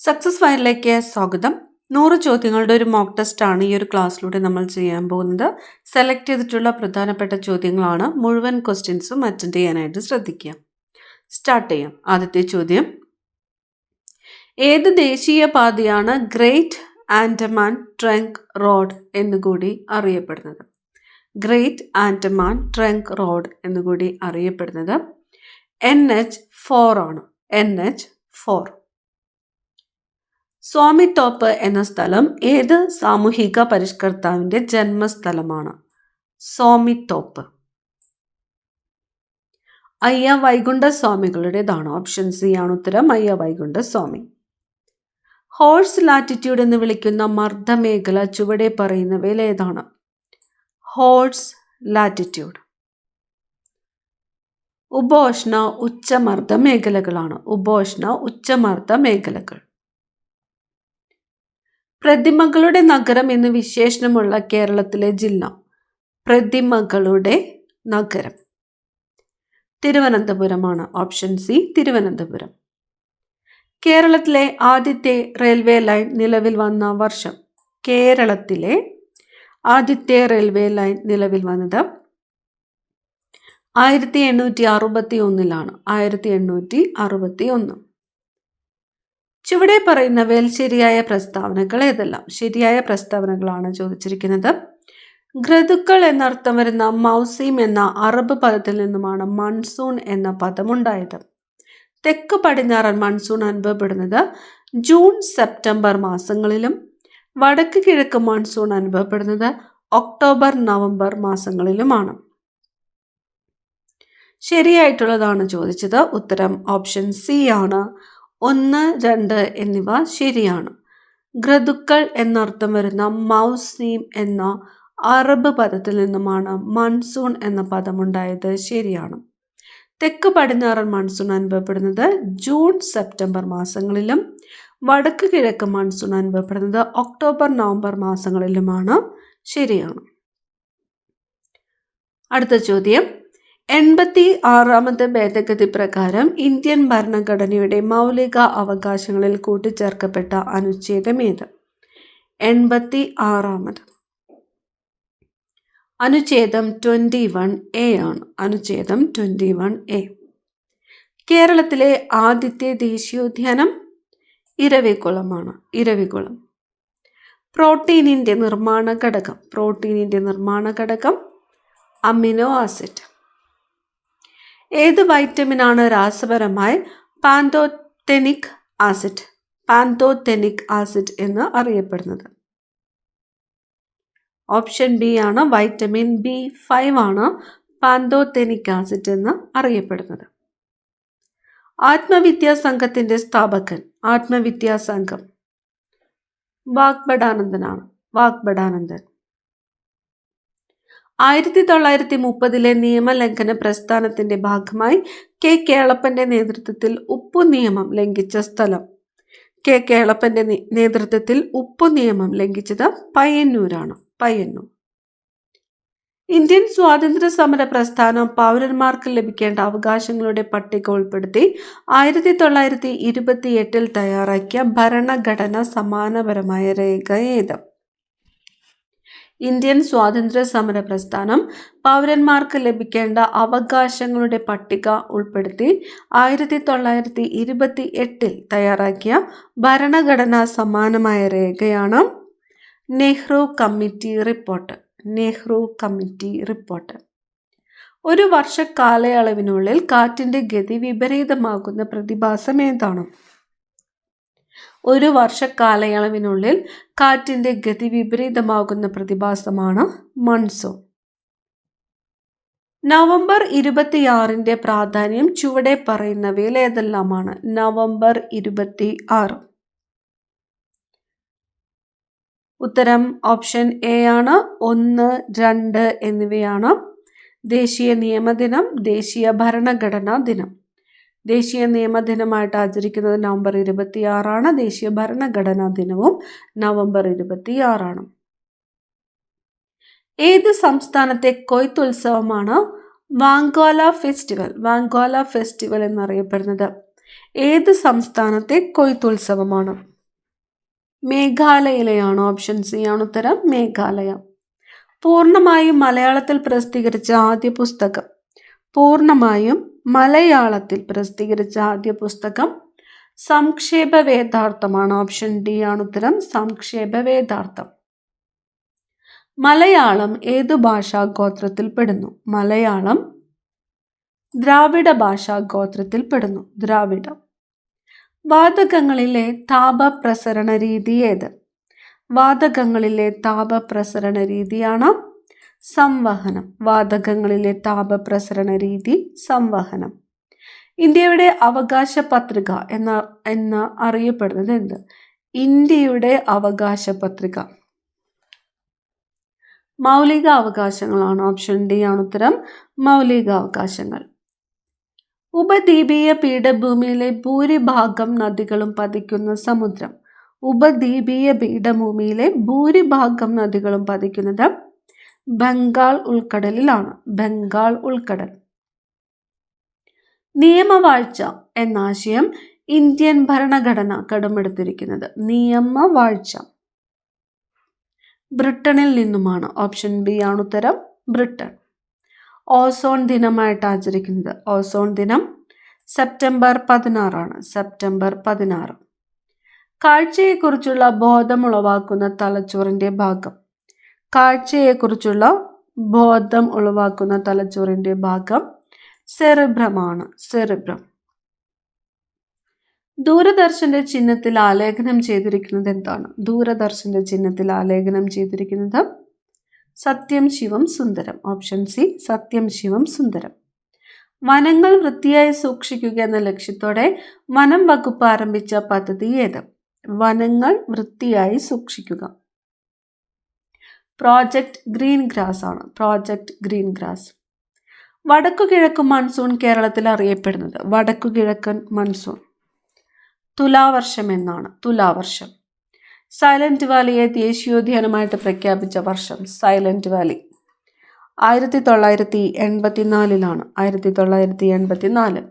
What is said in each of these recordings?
Success ഫയലിലേക്ക് സ്വാഗതം. 100 ചോദ്യങ്ങളുടെ ഒരു മോക്ക് ടെസ്റ്റ് ആണ് ഈ ഒരു ക്ലാസ്സിലൂടെ നമ്മൾ ചെയ്യാൻ പോകുന്നത്. സെലക്ട് ചെയ്തിട്ടുള്ള പ്രധാനപ്പെട്ട ചോദ്യങ്ങളാണ്. മുഴുവൻ ക്വസ്റ്റ്യൻസും അറ്റൻഡ് ചെയ്യാനായിട്ട് ശ്രദ്ധിക്കുക. സ്റ്റാർട്ട് ചെയ്യാം. ആദ്യത്തെ ചോദ്യം, ഏത് ദേശീയപാതയാണ് ഗ്രേറ്റ് ആൻഡമാൻ ട്രങ്ക് റോഡ് എന്നുകൂടി അറിയപ്പെടുന്നത്? ഗ്രേറ്റ് ആൻഡമാൻ ട്രങ്ക് റോഡ് എന്നുകൂടി അറിയപ്പെടുന്നത് NH4 ആണ്. NH4. സ്വാമിത്തോപ്പ് എന്ന സ്ഥലം ഏത് സാമൂഹിക പരിഷ്കർത്താവിന്റെ ജന്മസ്ഥലമാണ്? സ്വാമിത്തോപ്പ് അയ്യ വൈകുണ്ഠസ്വാമികളുടേതാണ്. ഓപ്ഷൻ സി ആണ് ഉത്തരം. അയ്യ വൈകുണ്ഠസ്വാമി. ഹോഴ്സ് ലാറ്റിറ്റ്യൂഡ് എന്ന് വിളിക്കുന്ന മർദ്ദമേഖല ചുവടെ പറയുന്നവയിൽ ഏതാണ്? Horse latitude. ഉപോഷ്ണ ഉച്ചമർദ്ദ മേഖലകളാണ്. ഉപോഷ്ണ ഉച്ചമർദ്ദ മേഖലകൾ. പ്രതിമകളുടെ നഗരം എന്ന് വിശേഷണമുള്ള കേരളത്തിലെ ജില്ല? പ്രതിമകളുടെ നഗരം തിരുവനന്തപുരമാണ്. Option C Thiruvananthapuram. കേരളത്തിലെ ആദ്യത്തെ റെയിൽവേ ലൈൻ നിലവിൽ വന്ന വർഷം? കേരളത്തിലെ ആദ്യത്തെ റെയിൽവേ ലൈൻ നിലവിൽ വന്നത് 1861 1861. ചുവടെ പറയുന്നവയിൽ ശരിയായ പ്രസ്താവനകൾ ഏതെല്ലാം? ശരിയായ പ്രസ്താവനകളാണ് ചോദിച്ചിരിക്കുന്നത്. ഘൃതുക്കൾ എന്നർത്ഥം വരുന്ന മൗസീം എന്ന അറബ് പദത്തിൽ നിന്നുമാണ് മൺസൂൺ എന്ന പദമുണ്ടായത്. തെക്ക് പടിഞ്ഞാറൻ മൺസൂൺ അനുഭവപ്പെടുന്നത് ജൂൺ സെപ്റ്റംബർ മാസങ്ങളിലും വടക്ക് കിഴക്ക് മൺസൂൺ അനുഭവപ്പെടുന്നത് ഒക്ടോബർ നവംബർ മാസങ്ങളിലുമാണ്. ശരിയായിട്ടുള്ളതാണ് ചോദിച്ചത്. ഉത്തരം ഓപ്ഷൻ സി ആണ്. 1, 2 എന്നിവ ശരിയാണ്. ഘൃതുക്കൾ എന്നർത്ഥം വരുന്ന മൗസീം എന്ന അറബ് പദത്തിൽ നിന്നുമാണ് മൺസൂൺ എന്ന പദമുണ്ടായത്. ശരിയാണ്. തെക്ക് പടിഞ്ഞാറൻ മൺസൂൺ അനുഭവപ്പെടുന്നത് ജൂൺ സെപ്റ്റംബർ മാസങ്ങളിലും വടക്ക് കിഴക്ക് മൺസൂൺ അനുഭവപ്പെടുന്നത് ഒക്ടോബർ നവംബർ മാസങ്ങളിലുമാണ്. ശരിയാണ്. അടുത്ത ചോദ്യം, 86ാമത്തെ ഭേദഗതി പ്രകാരം ഇന്ത്യൻ ഭരണഘടനയുടെ മൗലിക അവകാശങ്ങളിൽ കൂട്ടിച്ചേർക്കപ്പെട്ട അനുച്ഛേദം ഏത്? 86ാമത് അനുച്ഛേദം 21A ആണ്. അനുച്ഛേദം 21A. കേരളത്തിലെ ആദ്യത്തെ ദേശീയോദ്യാനം ഇരവികുളമാണ്. ഇരവികുളം. പ്രോട്ടീനിന്റെ നിർമ്മാണ ഘടകം? പ്രോട്ടീനിന്റെ നിർമ്മാണ ഘടകം അമിനോ ആസിഡ്. ഏത് വൈറ്റമിനാണ് രാസപരമായി പാന്തോതെനിക് ആസിഡ് എന്ന് അറിയപ്പെടുന്നത്? ഓപ്ഷൻ ബി ആണ്. വൈറ്റമിൻ B5 ആണ് പാന്തോതെനിക് ആസിഡ് എന്ന് അറിയപ്പെടുന്നത്. ആത്മവിദ്യാസംഘത്തിന്റെ സ്ഥാപകൻ? ആത്മവിദ്യാസംഘം വാഗ്ഭടാനന്ദനാണ്. വാഗ്ഭടാനന്ദൻ. 1930 നിയമലംഘന പ്രസ്ഥാനത്തിന്റെ ഭാഗമായി കെ കേളപ്പന്റെ നേതൃത്വത്തിൽ ഉപ്പു നിയമം ലംഘിച്ച സ്ഥലം? കെ കേളപ്പന്റെ നേതൃത്വത്തിൽ ഉപ്പു നിയമം ലംഘിച്ചത് പയ്യന്നൂരാണ്. പയ്യന്നൂർ. ഇന്ത്യൻ സ്വാതന്ത്ര്യ സമര പ്രസ്ഥാനം പൗരന്മാർക്ക് ലഭിക്കേണ്ട അവകാശങ്ങളുടെ പട്ടിക ഉൾപ്പെടുത്തി 1928 തയ്യാറാക്കിയ ഭരണഘടന സമാനപരമായ രേഖ ഏത്? ഇന്ത്യൻ സ്വാതന്ത്ര്യ സമര പ്രസ്ഥാനം പൗരന്മാർക്ക് ലഭിക്കേണ്ട അവകാശങ്ങളുടെ പട്ടിക ഉൾപ്പെടുത്തി 1928 തയ്യാറാക്കിയ ഭരണഘടനാ സമാനമായ രേഖയാണ് Nehru committee report. Nehru committee report. ഒരു വർഷ കാലയളവിനുള്ളിൽ കാറ്റിന്റെ ഗതി വിപരീതമാകുന്ന പ്രതിഭാസം ഏതാണ്? ഒരു വർഷ കാലയളവിനുള്ളിൽ കാറ്റിന്റെ ഗതി വിപരീതമാകുന്ന പ്രതിഭാസമാണ് മൺസൂൺ. നവംബർ 26 പ്രാധാന്യം ചുവടെ പറയുന്നവയിൽ ഏതെല്ലാമാണ്? നവംബർ 26. ഉത്തരം ഓപ്ഷൻ എ ആണ്. 1, 2 എന്നിവയാണ്. ദേശീയ നിയമദിനം, ദേശീയ ഭരണഘടനാ ദിനം. ദേശീയ നിയമദിനമായിട്ട് ആചരിക്കുന്നത് നവംബർ 26 ദേശീയ ഭരണഘടനാ ദിനവും നവംബർ 26. ഏത് സംസ്ഥാനത്തെ കൊയ്ത്തുത്സവമാണ് വാങ്കോല ഫെസ്റ്റിവൽ? വാങ്കോല ഫെസ്റ്റിവൽ എന്നറിയപ്പെടുന്നത് ഏത് സംസ്ഥാനത്തെ കൊയ്ത്തുത്സവമാണ്? മേഘാലയയിലെയാണ്. ഓപ്ഷൻ സി ആണ് ഉത്തരം, മേഘാലയ. പൂർണ്ണമായും മലയാളത്തിൽ പ്രസിദ്ധീകരിച്ച ആദ്യ പുസ്തകം. പൂർണ്ണമായും മലയാളത്തിൽ പ്രസിദ്ധീകരിച്ച ആദ്യ പുസ്തകം സംക്ഷേപ വേദാർത്ഥമാണ്. ഓപ്ഷൻ ഡി ആണ് ഉത്തരം, സംക്ഷേപ വേദാർത്ഥം. മലയാളം ഏതു ഭാഷാ ഗോത്രത്തിൽ പെടുന്നു? മലയാളം ദ്രാവിഡ ഭാഷാ ഗോത്രത്തിൽ പെടുന്നു. ദ്രാവിഡം. വാതകങ്ങളിലെ താപപ്രസരണ രീതി ഏത്? വാതകങ്ങളിലെ താപപ്രസരണ രീതിയാണ് സംവഹനം. വാതകങ്ങളിലെ താപപ്രസരണ രീതി സംവഹനം. ഇന്ത്യയുടെ അവകാശ പത്രിക എന്ന അറിയപ്പെടുന്നത് എന്ത്? ഇന്ത്യയുടെ അവകാശ പത്രിക മൗലിക അവകാശങ്ങളാണ്. ഓപ്ഷൻ ഡി ആണ് ഉത്തരം, മൗലിക അവകാശങ്ങൾ. ഉപദ്വീപീയ പീഠഭൂമിയിലെ ഭൂരിഭാഗം നദികളും പതിക്കുന്ന സമുദ്രം. ഉപദ്വീപീയ പീഠഭൂമിയിലെ ഭൂരിഭാഗം നദികളും പതിക്കുന്നത് ബംഗാൾ ഉൾക്കടലിലാണ്. ബംഗാൾ ഉൾക്കടൽ. നിയമവാഴ്ച എന്ന ആശയം ഇന്ത്യൻ ഭരണഘടന കടമെടുത്തിരിക്കുന്നത്. നിയമവാഴ്ച ബ്രിട്ടനിൽ നിന്നുമാണ്. ഓപ്ഷൻ ബി ആണ് ഉത്തരം, ബ്രിട്ടൻ. ഓസോൺ ദിനമായിട്ട് ആചരിക്കുന്നത്. ഓസോൺ ദിനം സെപ്റ്റംബർ 16 സെപ്റ്റംബർ 16. കാഴ്ചയെക്കുറിച്ചുള്ള ബോധമുളവാക്കുന്ന തലച്ചോറിന്റെ ഭാഗം. കാഴ്ചയെക്കുറിച്ചുള്ള ബോധം ഉളവാക്കുന്ന തലച്ചോറിന്റെ ഭാഗം സെറിബ്രമാണ്. സെറിബ്രം. ദൂരദർശന്റെ ചിഹ്നത്തിൽ ആലേഖനം ചെയ്തിരിക്കുന്നത് എന്താണ്? ദൂരദർശന്റെ ചിഹ്നത്തിൽ ആലേഖനം ചെയ്തിരിക്കുന്നത് സത്യം ശിവം സുന്ദരം. ഓപ്ഷൻ സി, സത്യം ശിവം സുന്ദരം. വനങ്ങൾ വൃത്തിയായി സൂക്ഷിക്കുക എന്ന ലക്ഷ്യത്തോടെ വനം വകുപ്പ് ആരംഭിച്ച പദ്ധതി ഏത്? വനങ്ങൾ വൃത്തിയായി സൂക്ഷിക്കുക. പ്രോജക്റ്റ് ഗ്രീൻ ഗ്രാസ് ആണ്. Project green grass. വടക്കുകിഴക്കൻ മൺസൂൺ കേരളത്തിൽ അറിയപ്പെടുന്നത്. വടക്കുകിഴക്കൻ മൺസൂൺ തുലാവർഷം എന്നാണ്. തുലാവർഷം. സൈലന്റ് വാലിയെ ദേശീയോദ്യാനമായിട്ട് പ്രഖ്യാപിച്ച വർഷം. Silent Valley 1984. 1984.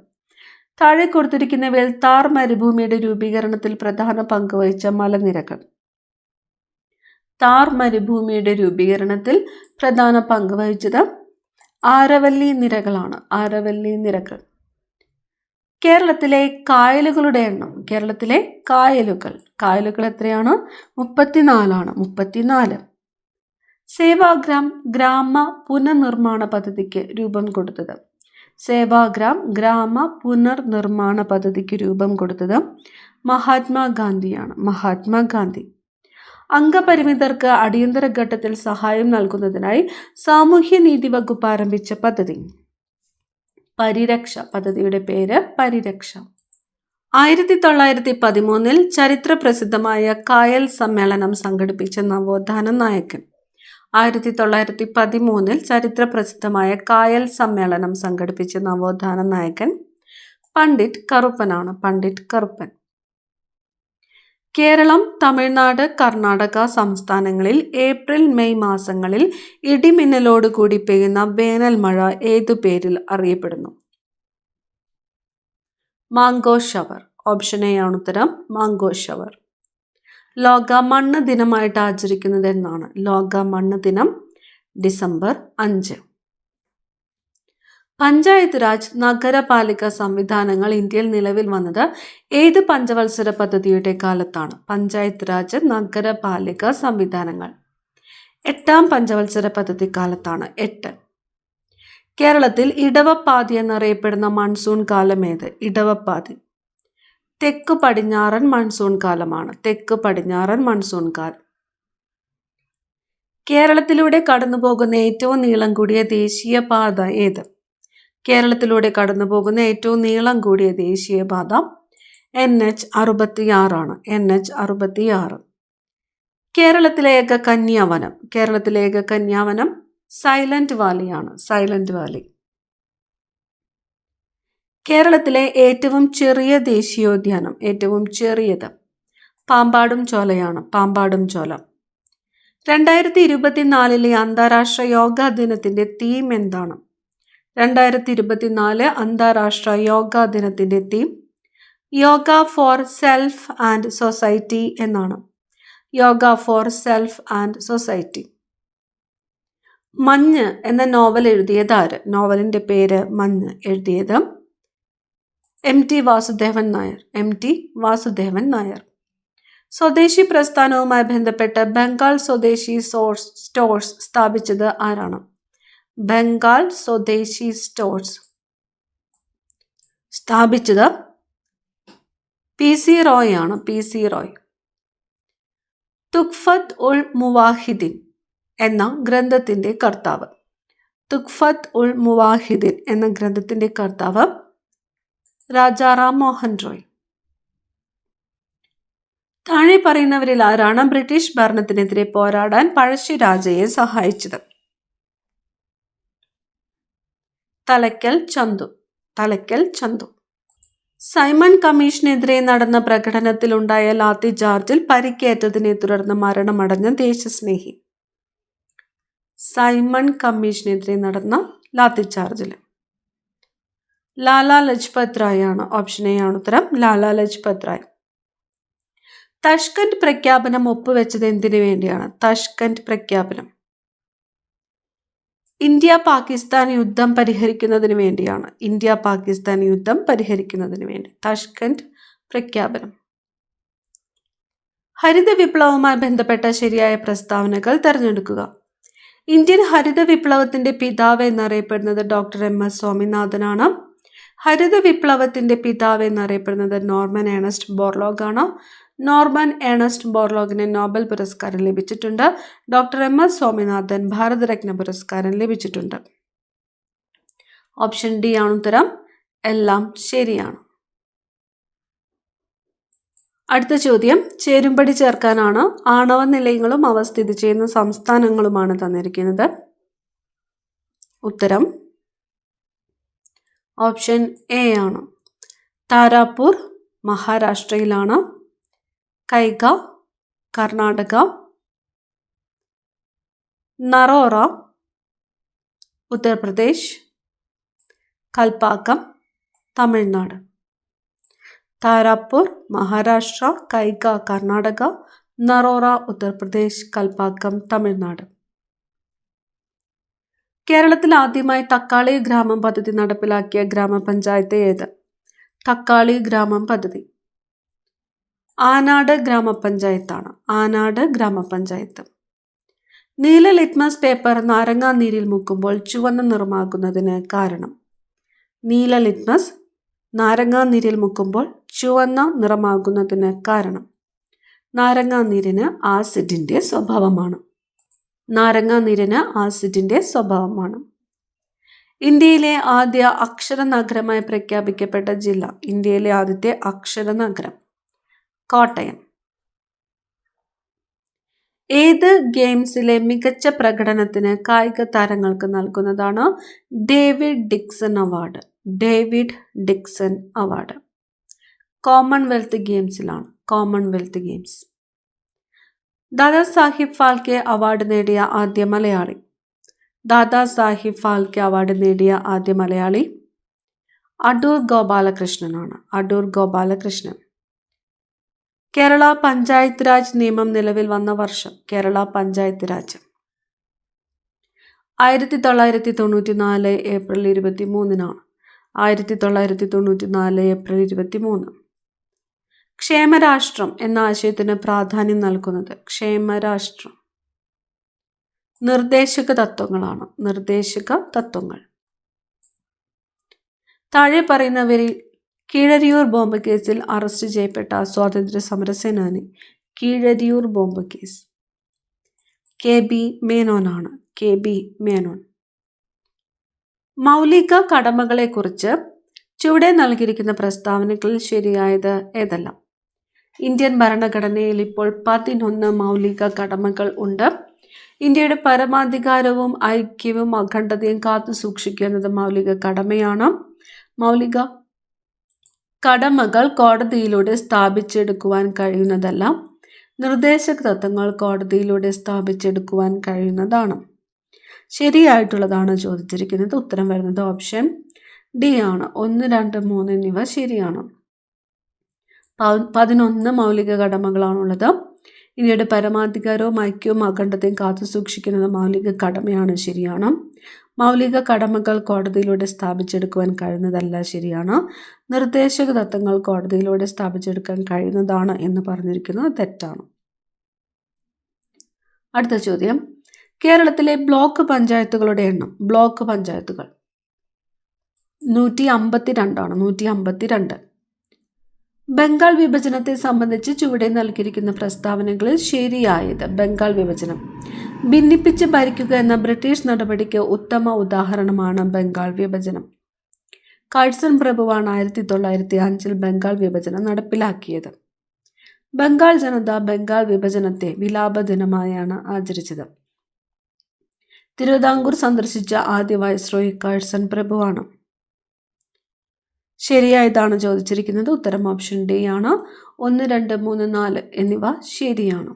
താഴെ കൊടുത്തിരിക്കുന്നവയിൽ താർ മരുഭൂമിയുടെ രൂപീകരണത്തിൽ പ്രധാന പങ്കുവഹിച്ച മലനിരകൾ. താർ മരുഭൂമിയുടെ രൂപീകരണത്തിൽ പ്രധാന പങ്കുവഹിച്ചത് ആരവല്ലി നിരകളാണ്. ആരവല്ലി നിരകൾ. കേരളത്തിലെ കായലുകളുടെ എണ്ണം. കേരളത്തിലെ കായലുകൾ എത്രയാണ്? 34. 34. സേവാഗ്രാം ഗ്രാമ പുനർനിർമ്മാണ പദ്ധതിക്ക് രൂപം കൊടുത്തത്. സേവാഗ്രാം ഗ്രാമ പുനർനിർമ്മാണ പദ്ധതിക്ക് രൂപം കൊടുത്തത് മഹാത്മാഗാന്ധിയാണ്. മഹാത്മാഗാന്ധി. അംഗപരിമിതർക്ക് അടിയന്തര ഘട്ടത്തിൽ സഹായം നൽകുന്നതിനായി സാമൂഹ്യനീതി വകുപ്പ് ആരംഭിച്ച പദ്ധതി പരിരക്ഷ. പദ്ധതിയുടെ പേര് പരിരക്ഷ. 1913 ചരിത്ര പ്രസിദ്ധമായ കായൽ സമ്മേളനം സംഘടിപ്പിച്ച നവോത്ഥാന നായകൻ. 1913 ചരിത്ര പ്രസിദ്ധമായ കായൽ സമ്മേളനം സംഘടിപ്പിച്ച നവോത്ഥാന നായകൻ പണ്ഡിറ്റ് കറുപ്പനാണ്. പണ്ഡിറ്റ് കറുപ്പൻ. കേരളം, തമിഴ്നാട്, കർണാടക സംസ്ഥാനങ്ങളിൽ ഏപ്രിൽ മെയ് മാസങ്ങളിൽ ഇടിമിന്നലോട് കൂടി പെയ്യുന്ന വേനൽ മഴ ഏതു പേരിൽ അറിയപ്പെടുന്നു? Mango shower. ഓപ്ഷൻ എ ആണ് ഉത്തരം, മാംഗോ ഷവർ. ലോക മണ്ണ് ദിനമായിട്ട് ആചരിക്കുന്നത് എന്നാണ്? ലോക മണ്ണ് ദിനം ഡിസംബർ 5. പഞ്ചായത്ത് രാജ് നഗരപാലിക സംവിധാനങ്ങൾ ഇന്ത്യയിൽ നിലവിൽ വന്നത് ഏത് പഞ്ചവത്സര പദ്ധതിയുടെ കാലത്താണ്? പഞ്ചായത്ത് രാജ് നഗരപാലിക സംവിധാനങ്ങൾ 8ാം പഞ്ചവത്സര പദ്ധതി കാലത്താണ്. 8. കേരളത്തിൽ ഇടവപ്പാതി എന്നറിയപ്പെടുന്ന മൺസൂൺ കാലം ഏത്? ഇടവപ്പാതി തെക്ക് പടിഞ്ഞാറൻ മൺസൂൺ കാലമാണ്. തെക്ക് പടിഞ്ഞാറൻ മൺസൂൺ കാലം. കേരളത്തിലൂടെ കടന്നുപോകുന്ന ഏറ്റവും നീളം കൂടിയ ദേശീയപാത ഏത്? കേരളത്തിലൂടെ കടന്നുപോകുന്ന ഏറ്റവും നീളം കൂടിയ ദേശീയപാത NH66 ആണ്. NH66. കേരളത്തിലെ ഏക കന്യാവനം. കേരളത്തിലെ ഏക കന്യാവനം സൈലന്റ് വാലിയാണ്. Silent valley. കേരളത്തിലെ ഏറ്റവും ചെറിയ ദേശീയോദ്യാനം. ഏറ്റവും ചെറിയത് പാമ്പാടും ചോലയാണ്. പാമ്പാടും ചോല. 2024 അന്താരാഷ്ട്ര യോഗാ ദിനത്തിന്റെ തീം എന്താണ്? 2024 അന്താരാഷ്ട്ര യോഗാ ദിനത്തിന്റെ theme yoga for self and society എന്നാണ്. Yoga for self and society. മഞ്ഞ് എന്ന നോവൽ എഴുതിയത് ആര്? നോവലിൻ്റെ പേര് മഞ്ഞ്. എഴുതിയത് MT വാസുദേവൻ നായർ. MT വാസുദേവൻ നായർ. സ്വദേശി പ്രസ്ഥാനവുമായി ബന്ധപ്പെട്ട് ബംഗാൾ സ്വദേശി സ്റ്റോഴ്സ് സ്ഥാപിച്ചത് ആരാണ്? ബംഗാൾ സ്വദേശി സ്റ്റോഴ്സ് സ്ഥാപിച്ചത് PC റോയ് ആണ്. PC റോയ്. തുഖ്ഫത്ത് ഉൾ മുവാഹിദീൻ എന്ന ഗ്രന്ഥത്തിൻ്റെ കർത്താവ്. തുഖ്ഫത്ത് ഉൾ മുവാഹിദീൻ എന്ന ഗ്രന്ഥത്തിൻ്റെ കർത്താവ് രാജാറാം മോഹൻ റോയ്. താഴെ പറയുന്നവരിൽ ആരാണ് ബ്രിട്ടീഷ് ഭരണത്തിനെതിരെ പോരാടാൻ പഴശ്ശിരാജയെ സഹായിച്ചത്? തലക്കൽ ചന്തു. തലക്കൽ ചന്തു. സൈമൺ കമ്മീഷനെതിരെ നടന്ന പ്രകടനത്തിലുണ്ടായ ലാത്തി ചാർജിൽ പരിക്കേറ്റതിനെ തുടർന്ന് മരണമടഞ്ഞ ദേശസ്നേഹി. സൈമൺ കമ്മീഷനെതിരെ നടന്ന ലാത്തി ചാർജിൽ ലാലാ ലജ്പത് റായ് ആണ്. ഓപ്ഷൻ എ ആണ് ഉത്തരം. ലാലാ ലജ്പത് റായ്. തഷ്കന്റ് പ്രഖ്യാപനം ഒപ്പുവെച്ചത് എന്തിനു വേണ്ടിയാണ്? തഷ്കന്റ് പ്രഖ്യാപനം ഇന്ത്യ പാകിസ്ഥാൻ യുദ്ധം പരിഹരിക്കുന്നതിന് വേണ്ടിയാണ്. ഇന്ത്യ പാകിസ്ഥാൻ യുദ്ധം പരിഹരിക്കുന്നതിന് വേണ്ടി തഷ്കന്റ് പ്രഖ്യാപനം. ഹരിത വിപ്ലവവുമായി ബന്ധപ്പെട്ട ശരിയായ പ്രസ്താവനകൾ തിരഞ്ഞെടുക്കുക. ഇന്ത്യൻ ഹരിത വിപ്ലവത്തിന്റെ പിതാവ് എന്നറിയപ്പെടുന്നത് ഡോക്ടർ MS സ്വാമിനാഥനാണ്. ഹരിത വിപ്ലവത്തിന്റെ പിതാവ് എന്നറിയപ്പെടുന്നത് നോർമൻ ഏണസ്റ്റ് ബോർലോഗ് ആണ്. നോർമൻ ഏണസ്റ്റ് ബോർലോഗിന് നോബൽ പുരസ്കാരം ലഭിച്ചിട്ടുണ്ട്. ഡോക്ടർ MS സ്വാമിനാഥൻ ഭാരതരത്ന പുരസ്കാരം ലഭിച്ചിട്ടുണ്ട്. ഓപ്ഷൻ ഡി ആണ് ഉത്തരം. എല്ലാം ശരിയാണ്. അടുത്ത ചോദ്യം ചേരുംപടി ചേർക്കാനാണ്. ആണവ നിലയങ്ങളും അവ സ്ഥിതി ചെയ്യുന്ന സംസ്ഥാനങ്ങളുമാണ് തന്നിരിക്കുന്നത്. ഉത്തരം ഓപ്ഷൻ എ ആണ്. താരാപൂർ മഹാരാഷ്ട്രയിലാണ്. കൈഗ കർണാടക. നറോറ ഉത്തർപ്രദേശ്. കൽപ്പാക്കം തമിഴ്നാട്. താരാപൂർ മഹാരാഷ്ട്ര, കൈഗ കർണാടക, നറോറ ഉത്തർപ്രദേശ്, കൽപ്പാക്കം തമിഴ്നാട്. കേരളത്തിൽ ആദ്യമായി തക്കാളി ഗ്രാമം പദ്ധതി നടപ്പിലാക്കിയ ഗ്രാമപഞ്ചായത്ത് ഏത്? തക്കാളി ഗ്രാമം പദ്ധതി ആനാട് ഗ്രാമപഞ്ചായത്താണ്. ആനാട് ഗ്രാമപഞ്ചായത്ത്. നീല ലിറ്റ്മസ് പേപ്പർ നാരങ്ങാ നീരിൽ മുക്കുമ്പോൾ ചുവന്ന നിറമാകുന്നതിന് കാരണം? നീല ലിറ്റ്മസ് നാരങ്ങാ നീരിൽ മുക്കുമ്പോൾ ചുവന്ന നിറമാകുന്നതിന് കാരണം? നാരങ്ങാ നീരിന് ആസിഡിൻ്റെ സ്വഭാവമാണ്. നാരങ്ങാ നീരിന് ആസിഡിൻ്റെ സ്വഭാവമാണ്. ഇന്ത്യയിലെ ആദ്യ അക്ഷര നഗരമായി പ്രഖ്യാപിക്കപ്പെട്ട ജില്ല? ഇന്ത്യയിലെ ആദ്യത്തെ അക്ഷര നഗരം കോട്ടയം. ഏത് ഗെയിംസിലെ മികച്ച പ്രകടനത്തിന് കായിക താരങ്ങൾക്ക് നൽകുന്നതാണ് David Dickson award? David Dickson award Commonwealth ഗെയിംസിലാണ്. Commonwealth Games. Dada Saheb Phalke award നേടിയ ആദ്യ മലയാളി? ദാദാ സാഹിബ് ഫാൽക്കെ അവാർഡ് നേടിയ ആദ്യ മലയാളി അടൂർ ഗോപാലകൃഷ്ണനാണ്. അടൂർ ഗോപാലകൃഷ്ണൻ. കേരള പഞ്ചായത്ത് രാജ് നിയമം നിലവിൽ വന്ന വർഷം? കേരള പഞ്ചായത്ത് രാജ് 1994 ഏപ്രിൽ 23-നാണ്. 1994 ഏപ്രിൽ 23. ക്ഷേമരാഷ്ട്രം എന്ന ആശയത്തിന് പ്രാധാന്യം നൽകുന്നത്? ക്ഷേമരാഷ്ട്രം നിർദ്ദേശക തത്വങ്ങളാണ്. നിർദ്ദേശക തത്വങ്ങൾ. താഴെ പറയുന്നവരിൽ കീഴരിയൂർ ബോംബ് കേസിൽ അറസ്റ്റ് ചെയ്യപ്പെട്ട സ്വാതന്ത്ര്യ സമര സേനാനി? കീഴരിയൂർ ബോംബ് കേസ് KB മേനോനാണ്. KB മേനോൻ. മൗലിക കടമകളെക്കുറിച്ച് ചുവടെ നൽകിയിരിക്കുന്ന പ്രസ്താവനകളിൽ ശരിയായത് ഏതെല്ലാം? ഇന്ത്യൻ ഭരണഘടനയിൽ ഇപ്പോൾ 11 മൗലിക കടമകൾ ഉണ്ട്. ഇന്ത്യയുടെ പരമാധികാരവും ഐക്യവും അഖണ്ഡതയും കാത്തു സൂക്ഷിക്കുന്നത് മൗലിക കടമയാണ്. മൗലിക കടമകൾ കോടതിയിലൂടെ സ്ഥാപിച്ചെടുക്കുവാൻ കഴിയുന്നതല്ല. നിർദ്ദേശക തത്വങ്ങൾ കോടതിയിലൂടെ സ്ഥാപിച്ചെടുക്കുവാൻ കഴിയുന്നതാണ്. ശരിയായിട്ടുള്ളതാണ് ചോദിച്ചിരിക്കുന്നത്. ഉത്തരം വരുന്നത് ഓപ്ഷൻ ഡി ആണ്. 1, 2, 3 എന്നിവ ശരിയാണ്. 11 മൗലിക കടമകളാണുള്ളത്. ഇന്ത്യയുടെ പരമാധികാരവും ഐക്യവും അഖണ്ഡതയും കാത്തുസൂക്ഷിക്കുന്നത് മൗലിക കടമയാണ്, ശരിയാണ്. മൗലിക കടമകൾ കോടതിയിലൂടെ സ്ഥാപിച്ചെടുക്കുവാൻ കഴിയുന്നതല്ല, ശരിയാണ്. നിർദ്ദേശക തത്വങ്ങൾ കോടതിയിലൂടെ സ്ഥാപിച്ചെടുക്കാൻ കഴിയുന്നതാണ് എന്ന് പറഞ്ഞിരിക്കുന്നത് തെറ്റാണ്. അടുത്ത ചോദ്യം, കേരളത്തിലെ ബ്ലോക്ക് പഞ്ചായത്തുകളുടെ എണ്ണം. ബ്ലോക്ക് പഞ്ചായത്തുകൾ 152 152. ബംഗാൾ വിഭജനത്തെ സംബന്ധിച്ച് ചുവടെ നൽകിയിരിക്കുന്ന പ്രസ്താവനകളിൽ ശരിയായത്. ബംഗാൾ വിഭജനം. ഭിന്നിപ്പിച്ച് ഭരിക്കുക എന്ന ബ്രിട്ടീഷ് നടപടിക്ക് ഉത്തമ ഉദാഹരണമാണ് ബംഗാൾ വിഭജനം. കഴ്സൺ പ്രഭുവാണ് 1905 ബംഗാൾ വിഭജനം നടപ്പിലാക്കിയത്. ബംഗാൾ ജനത ബംഗാൾ വിഭജനത്തെ വിലാപ ദിനമായാണ് ആചരിച്ചത്. തിരുവിതാംകൂർ സന്ദർശിച്ച ആദ്യ വൈസ്രോയി കഴ്സൺ പ്രഭുവാണ്. ശരിയായതാണ് ചോദിച്ചിരിക്കുന്നത്. ഉത്തരം ഓപ്ഷൻ ഡി ആണ്. 1, 2, 3, 4 എന്നിവ ശരിയാണ്.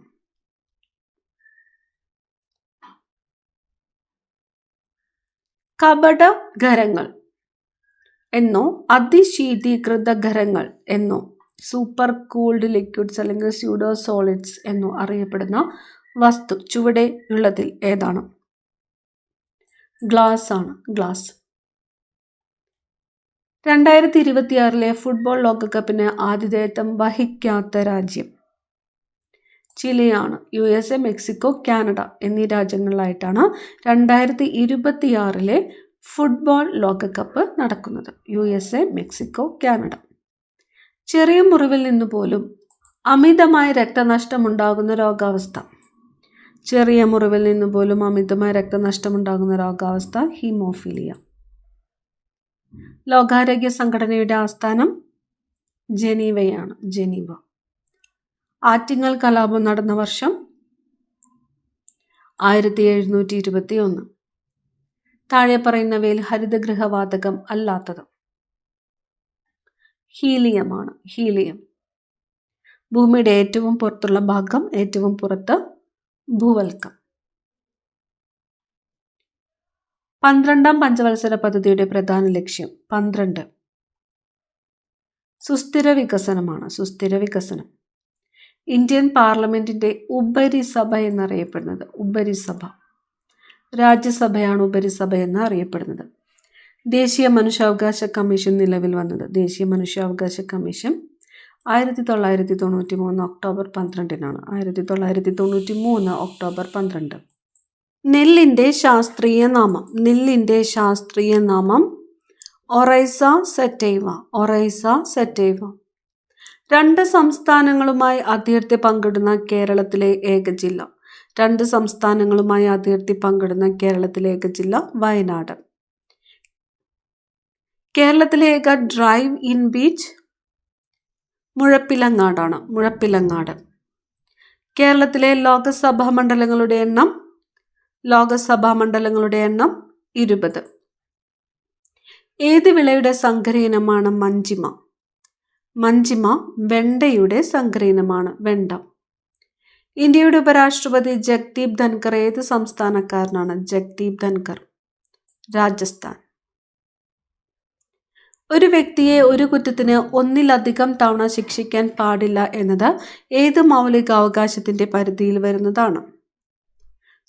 കപട ഖരങ്ങൾ എന്നോ അതിശീതീകൃത ഖരങ്ങൾ എന്നോ സൂപ്പർ കൂൾഡ് ലിക്വിഡ്സ് അല്ലെങ്കിൽ സ്യൂഡോ സോളിഡ്സ് എന്നോ അറിയപ്പെടുന്ന വസ്തു ചുവടെ ഉള്ളതിൽ ഏതാണ്? ഗ്ലാസ് ആണ്. ഗ്ലാസ്. 2026 ഫുട്ബോൾ ലോകകപ്പിന് ആതിഥേയത്വം വഹിക്കാത്ത രാജ്യം ചിലിയാണ്. USA, മെക്സിക്കോ, കാനഡ എന്നീ രാജ്യങ്ങളിലായിട്ടാണ് 2026 ഫുട്ബോൾ ലോകകപ്പ് നടക്കുന്നത്. USA, Mexico, Canada. ചെറിയ മുറിവിൽ നിന്ന് പോലും അമിതമായ രക്തനഷ്ടമുണ്ടാകുന്ന രോഗാവസ്ഥ. ചെറിയ മുറിവിൽ നിന്ന് പോലും അമിതമായ രക്തനഷ്ടമുണ്ടാകുന്ന രോഗാവസ്ഥ ഹീമോഫീലിയ. ലോകാരോഗ്യ സംഘടനയുടെ ആസ്ഥാനം ജനീവയാണ്. ജനീവ. ആറ്റിങ്ങൽ കലാപം നടന്ന വർഷം 1721. താഴെ പറയുന്നവയിൽ ഹരിതഗൃഹവാതകം അല്ലാത്തത്. ഹീലിയമാണ്. ഹീലിയം. ഭൂമിയുടെ ഏറ്റവും പുറത്തുള്ള ഭാഗം, ഏറ്റവും പുറത്ത് ഭൂവൽക്കം. 12ാം പഞ്ചവത്സര പദ്ധതിയുടെ പ്രധാന ലക്ഷ്യം 12 സുസ്ഥിര വികസനമാണ്. സുസ്ഥിര വികസനം. ഇന്ത്യൻ പാർലമെന്റിന്റെ ഉപരിസഭ എന്നറിയപ്പെടുന്നത്. ഉപരിസഭ. രാജ്യസഭയാണ് ഉപരിസഭ എന്ന് അറിയപ്പെടുന്നത്. ദേശീയ മനുഷ്യാവകാശ കമ്മീഷൻ നിലവിൽ വന്നത്. ദേശീയ മനുഷ്യാവകാശ കമ്മീഷൻ 1993 ഒക്ടോബർ 12 1993 ഒക്ടോബർ 12. നെല്ലിൻ്റെ ശാസ്ത്രീയ നാമം. നെല്ലിൻ്റെ ശാസ്ത്രീയ നാമം ഒറൈസ സെറ്റൈവ. ഒറൈസ സെറ്റൈവ. 2 സംസ്ഥാനങ്ങളുമായി അതിർത്തി പങ്കിടുന്ന കേരളത്തിലെ ഏക ജില്ല. 2 സംസ്ഥാനങ്ങളുമായി അതിർത്തി പങ്കിടുന്ന കേരളത്തിലെ ഏക ജില്ല വയനാട്. കേരളത്തിലെ ഏക ഡ്രൈവ് ഇൻ ബീച്ച് മുഴപ്പിലങ്ങാടാണ്. മുഴപ്പിലങ്ങാട്. കേരളത്തിലെ ലോകസഭാ മണ്ഡലങ്ങളുടെ എണ്ണം 20. ഏത് വിളയുടെ സങ്കരയിനമാണ് മഞ്ചിമ? മഞ്ചിമ വെണ്ടയുടെ സങ്കരയിനമാണ്. വെണ്ട. ഇന്ത്യയുടെ ഉപരാഷ്ട്രപതി ജഗ്ദീപ് ധൻകർ ഏത് സംസ്ഥാനക്കാരനാണ്? ജഗ്ദീപ് ധൻകർ രാജസ്ഥാൻ. ഒരു വ്യക്തിയെ ഒരു കുറ്റത്തിന് ഒന്നിലധികം തവണ ശിക്ഷിക്കാൻ പാടില്ല എന്നത് ഏത് മൗലികാവകാശത്തിന്റെ പരിധിയിൽ വരുന്നതാണ്?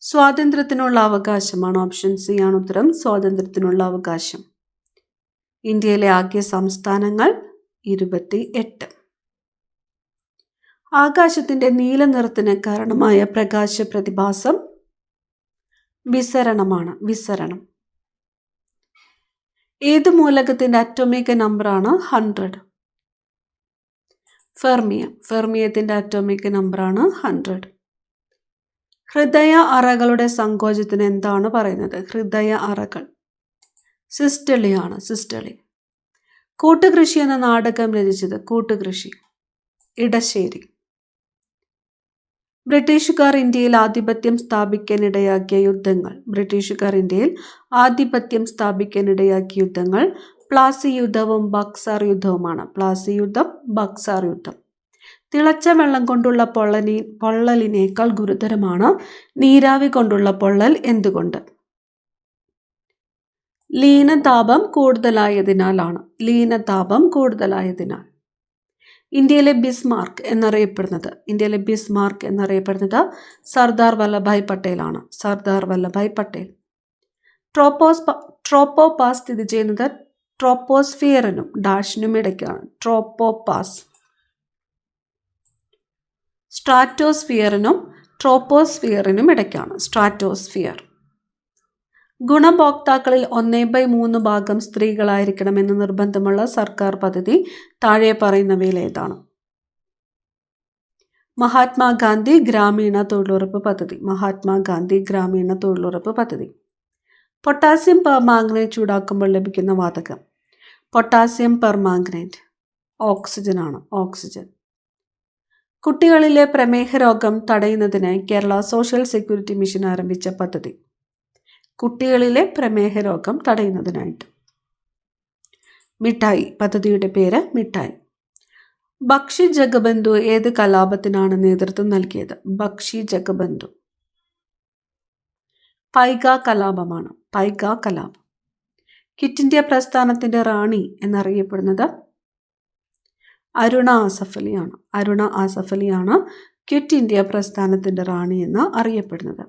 സ്വാതന്ത്ര്യത്തിനുള്ള അവകാശമാണ്. ഓപ്ഷൻ സി ആണ് ഉത്തരം. സ്വാതന്ത്ര്യത്തിനുള്ള അവകാശം. ഇന്ത്യയിലെ ആകെ സംസ്ഥാനങ്ങൾ 28. ആകാശത്തിന്റെ നീല നിറത്തിന് കാരണമായ പ്രകാശ പ്രതിഭാസം വിസരണമാണ്. വിസരണം. ഏത് മൂലകത്തിന്റെ അറ്റോമിക് നമ്പറാണ് 100? ഫെർമിയം. ഫെർമിയത്തിന്റെ അറ്റോമിക് നമ്പറാണ് 100. ഹൃദയ അറകളുടെ സങ്കോചത്തിന് എന്താണ് പറയുന്നത്? ഹൃദയ അറകൾ സിസ്റ്റളിയാണ്. സിസ്റ്റളി. കൂട്ടുകൃഷി എന്ന നാടകം രചിച്ചത്? കൂട്ടുകൃഷി ഇടശ്ശേരി. ബ്രിട്ടീഷുകാർ ഇന്ത്യയിൽ ആധിപത്യം സ്ഥാപിക്കാനിടയാക്കിയ യുദ്ധങ്ങൾ. ബ്രിട്ടീഷുകാർ ഇന്ത്യയിൽ ആധിപത്യം സ്ഥാപിക്കാനിടയാക്കിയ യുദ്ധങ്ങൾ പ്ലാസി യുദ്ധവും ബക്സാർ യുദ്ധവുമാണ്. പ്ലാസി യുദ്ധം, ബക്സാർ യുദ്ധം. തിളച്ച വെള്ളം കൊണ്ടുള്ള പൊള്ളലിനേക്കാൾ ഗുരുതരമാണ് നീരാവി കൊണ്ടുള്ള പൊള്ളൽ. എന്തുകൊണ്ട്? ലീനതാപം കൂടുതലായതിനാലാണ്. ലീനതാപം കൂടുതലായതിനാൽ. ഇന്ത്യയിലെ ബിസ്മാർക്ക് എന്നറിയപ്പെടുന്നത് സർദാർ വല്ലഭായ് പട്ടേലാണ്. സർദാർ വല്ലഭായ് പട്ടേൽ. ട്രോപ്പോപാസ് സ്ഥിതി ചെയ്യുന്നത് ട്രോപ്പോസ്ഫിയറിനും ഡാഷിനും ഇടയ്ക്കാണ്. ട്രോപ്പോപാസ്. സ്ട്രാറ്റോസ്ഫിയറിനും ട്രോപ്പോസ്ഫിയറിനും ഇടയ്ക്കാണ്. സ്ട്രാറ്റോസ്ഫിയർ. ഗുണഭോക്താക്കളിൽ 1/3 ഭാഗം സ്ത്രീകളായിരിക്കണമെന്ന് നിർബന്ധമുള്ള സർക്കാർ പദ്ധതി താഴെ പറയുന്നവയിൽ ഏതാണ്? മഹാത്മാഗാന്ധി ഗ്രാമീണ തൊഴിലുറപ്പ് പദ്ധതി. പൊട്ടാസ്യം പെർമാംഗനേറ്റ് ചൂടാക്കുമ്പോൾ ലഭിക്കുന്ന വാതകം. Potassium permanganate. ഓക്സിജൻ. കുട്ടികളിലെ പ്രമേഹ രോഗം തടയുന്നതിന് കേരള സോഷ്യൽ സെക്യൂരിറ്റി മിഷൻ ആരംഭിച്ച പദ്ധതി. കുട്ടികളിലെ പ്രമേഹ രോഗം തടയുന്നതിനായിട്ട്. മിഠായി. പദ്ധതിയുടെ പേര് മിഠായി. ബക്ഷി ജഗബന്ധു ഏത് കലാപത്തിനാണ് നേതൃത്വം നൽകിയത്? ബക്ഷി ജഗബന്ധു പൈക കലാപമാണ്. ക്വിറ്റ് ഇന്ത്യ പ്രസ്ഥാനത്തിന്റെ റാണി എന്നറിയപ്പെടുന്നത് അരുണ ആസഫ് അലിയാണ് ക്വിറ്റ് ഇന്ത്യ പ്രസ്ഥാനത്തിന്റെ റാണി എന്ന് അറിയപ്പെടുന്നത്.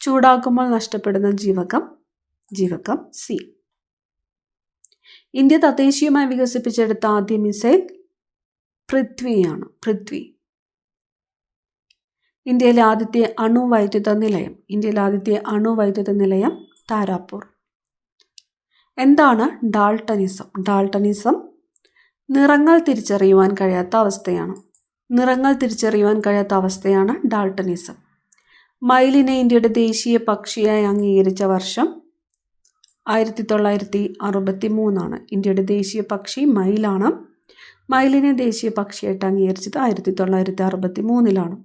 ചൂടാക്കുമ്പോൾ നഷ്ടപ്പെടുന്ന ജീവകം സി. ഇന്ത്യ തദ്ദേശീയമായി വികസിപ്പിച്ചെടുത്ത ആദ്യ മിസൈൽ പൃഥ്വി. ഇന്ത്യയിലെ ആദ്യത്തെ അണുവൈദ്യുത നിലയം താരാപൂർ. എന്താണ് ഡാൾട്ടനിസം? നിറങ്ങൾ തിരിച്ചറിയുവാൻ കഴിയാത്ത അവസ്ഥയാണ് ഡാൾട്ടനിസം. മയിലിനെ ഇന്ത്യയുടെ ദേശീയ പക്ഷിയായി അംഗീകരിച്ച വർഷം 1963. ഇന്ത്യയുടെ ദേശീയ പക്ഷി മയിലാണ്. മയിലിനെ ദേശീയ പക്ഷിയായിട്ട് അംഗീകരിച്ചത് 1963.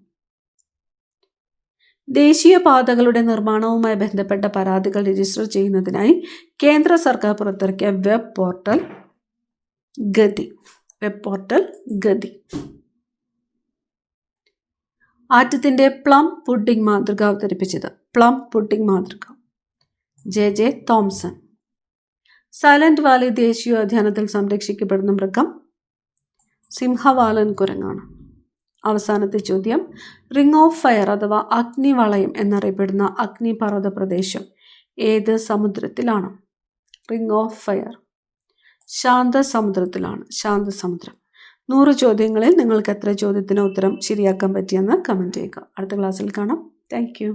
ദേശീയ പാതകളുടെ നിർമ്മാണവുമായി ബന്ധപ്പെട്ട പരാതികൾ രജിസ്റ്റർ ചെയ്യുന്നതിനായി കേന്ദ്ര സർക്കാർ പുറത്തിറക്കിയ വെബ് പോർട്ടൽ ഗതി. ആറ്റത്തിന്റെ പ്ലം പുഡിംഗ് മാതൃക അവതരിപ്പിച്ചത്. JJ Thomson. സൈലന്റ് വാലി ദേശീയോദ്യാനത്തിൽ സംരക്ഷിക്കപ്പെടുന്ന മൃഗം സിംഹവാലൻ കുരങ്ങാണ്. അവസാനത്തെ ചോദ്യം, റിംഗ് ഓഫ് ഫയർ അഥവാ അഗ്നിവളയം എന്നറിയപ്പെടുന്ന അഗ്നിപർവ്വത പ്രദേശം ഏത് സമുദ്രത്തിലാണ്? റിംഗ് ഓഫ് ഫയർ ശാന്തസമുദ്രത്തിലാണ്. 100 ചോദ്യങ്ങളിൽ നിങ്ങൾക്ക് എത്ര ചോദ്യത്തിന് ഉത്തരം ശരിയാക്കാൻ പറ്റിയെന്ന് കമൻറ്റ് ചെയ്യുക. അടുത്ത ക്ലാസ്സിൽ കാണാം. Thank you.